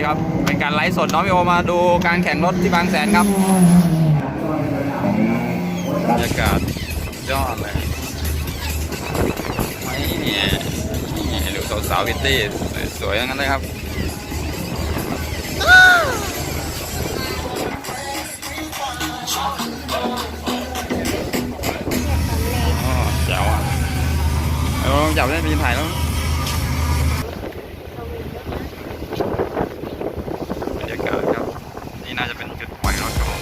ครับเป็นการไลฟ์สดน้องมิโอมาดูการแข่งรถที่บางแสนครับบรรยากาศยอดเลยนี่ดูสาวๆพิตตี้สวยๆอย่างนั้นเลยครับเจ๋วอ่ะเราลองจับได้ปีนถ่ายแล้วบรรยากาศครับนี่น่าจะเป็นจุดปล่อยรถครับผม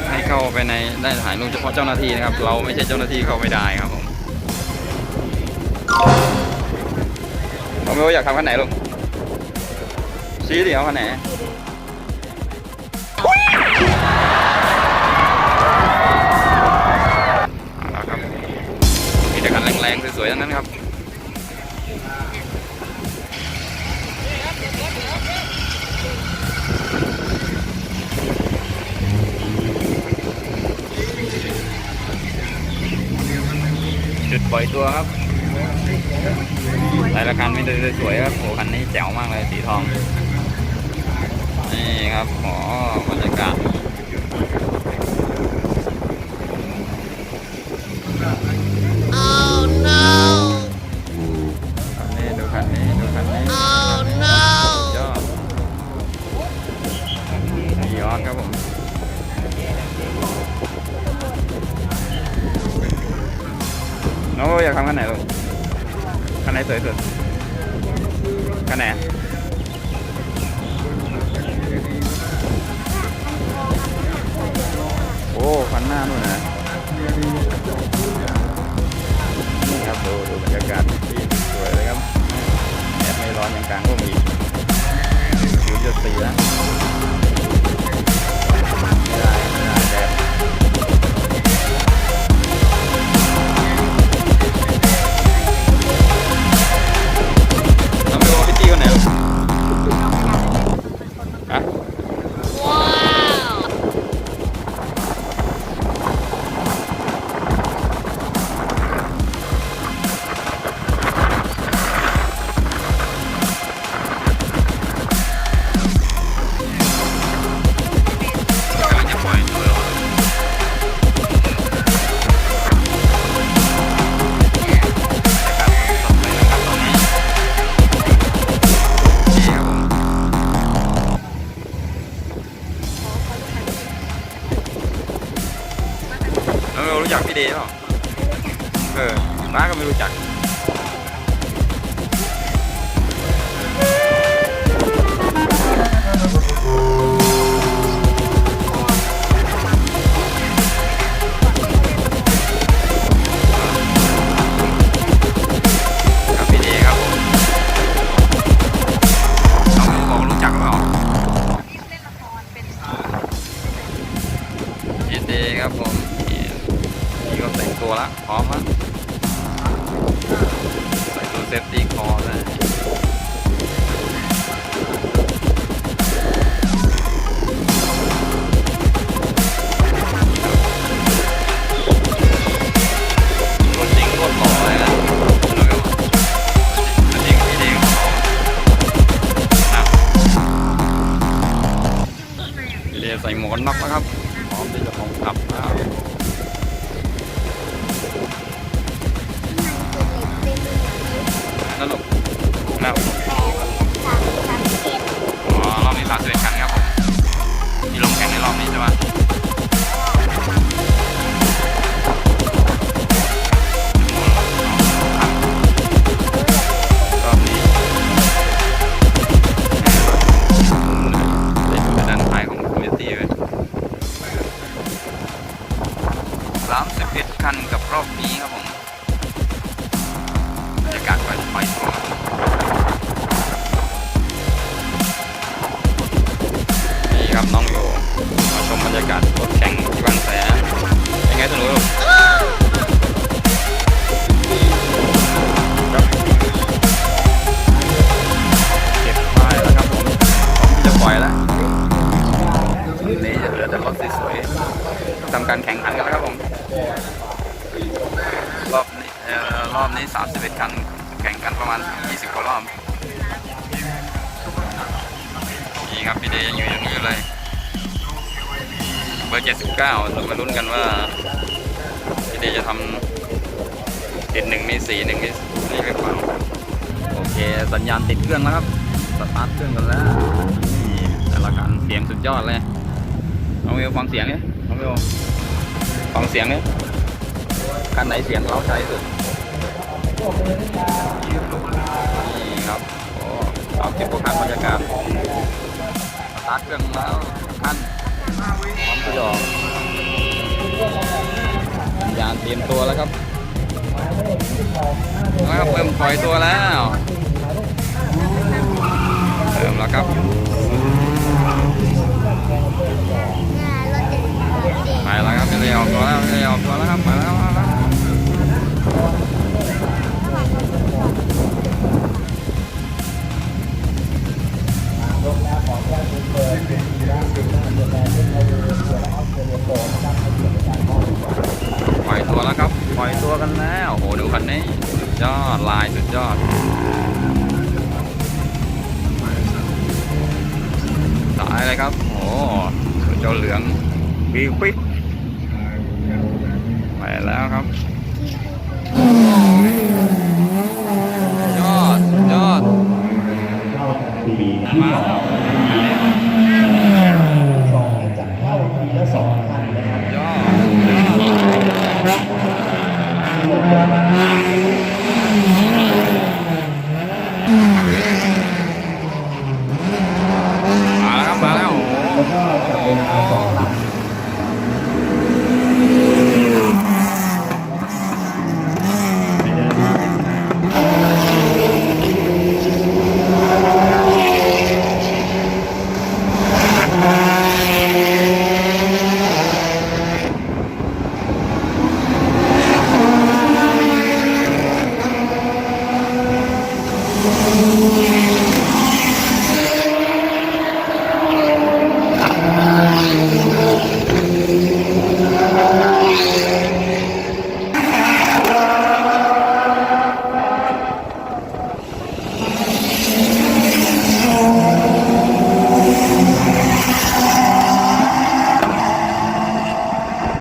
ให้เข้าไปในได้ถ่ายรูปเฉพาะเจ้าหน้าที่นะครับเราไม่ใช่เจ้าหน้าที่เข้าไม่ได้ครับผมผมไม่รู้อยากทำคันไหนลูกชี้ดิเอาคันไหนครับมีแต่คันแรงๆสวยๆทั้งนั้นครับจุดปล่อยตัวครับหลายคันมีแต่สวยครับโอ้คันนี้แจ๋วมากเลยสีทองนี่ครับอ๋อบรรยากาศดูคันนี้ยอดย้อนครับผมน้องอยากทำคันไหนลูกคันไหนสวยสุดคันไหนโอ้คันหน้านู่นนะนี่ครับดูบรรยากาศที่สวยเลยครับแดดไม่ร้อนอย่างกลางก็มีผิวจะสีแล้วไม่ได้แดดเราไปดูพิตตี้คนไหนลูกฮะรู้จักพี่เดย์เปล่าป้าก็ไม่รู้จักครับพี่เดย์ครับผมน้องบอกรู้จักเปล่าพี่เดย์ครับผมนี่ก็แต่งตัวแล้วพร้อมแล้วใส่ตัวเซฟตี้คอเลยรถจริงรถหล่อเลยนะรถจริงพี่เด้งนะพี่เด้ใส่หมวกกันน็อกแล้วครับพร้อมที่จะลงขับแล้วนั่นหรอแล้วรอบนี้31คันครับผมที่ลงแข่งในรอบนี้ใช่ไหมรอบนี้ได้ดูด้านท้ายของคอมมิวนิตี้เลย31คันกับรอบนี้ครับผมบรรยากาศไปนี่ครับน้องโยมาชมบรรยากาศรถแข่งที่บางแสนเป็นไงสนุกเก็บป้ายแล้วครับผมพร้อมที่จะปล่อยแล้วนี่จะเหลือแต่รถสวยๆทำการแข่งขันกันแล้วครับผม รอบนี้31คันแข่งกันประมาณ20กว่ารอบนี่ครับพี่เดยังอยู่อย่างนี้เลยเบอร์79เรามาลุ้นกันว่าพี่เดจะทำติด1 ใน 4 1 ในนี่หรือเปล่าโอเคสัญญาณติดเครื่องแล้วครับสตาร์ทเครื่องกันแล้วนี่แต่ละคันเสียงสุดยอดเลยน้องวิวฟังเสียงเนี่ยน้องวิวฟังเสียงเนี่ยคันไหนเสียงเร้าใจสุดนี่ครับโอ้30 กว่าคันบรรยากาศสตาร์ทเครื่องแล้วคันพร้อมจะออกสัญญาณเตรียมตัวแล้วครับเริ่มปล่อยตัวแล้วเริ่มแล้วครับไปแล้วครับเร็วตัวแล้วเร็วตัวแล้วครับมาแล้วปล่อยตัวแล้วครับปล่อยตัวกันแล้วโอ้ดูคันนี้สุดยอดลายสุดยอดสายเลยครับโอ้เจ้าเหลืองบีควิกไปแล้วครับยอดมาจะเข้าทีละ2 คันนะครับยอดมาแล้วแล้วก็จะเป็น2 ลำ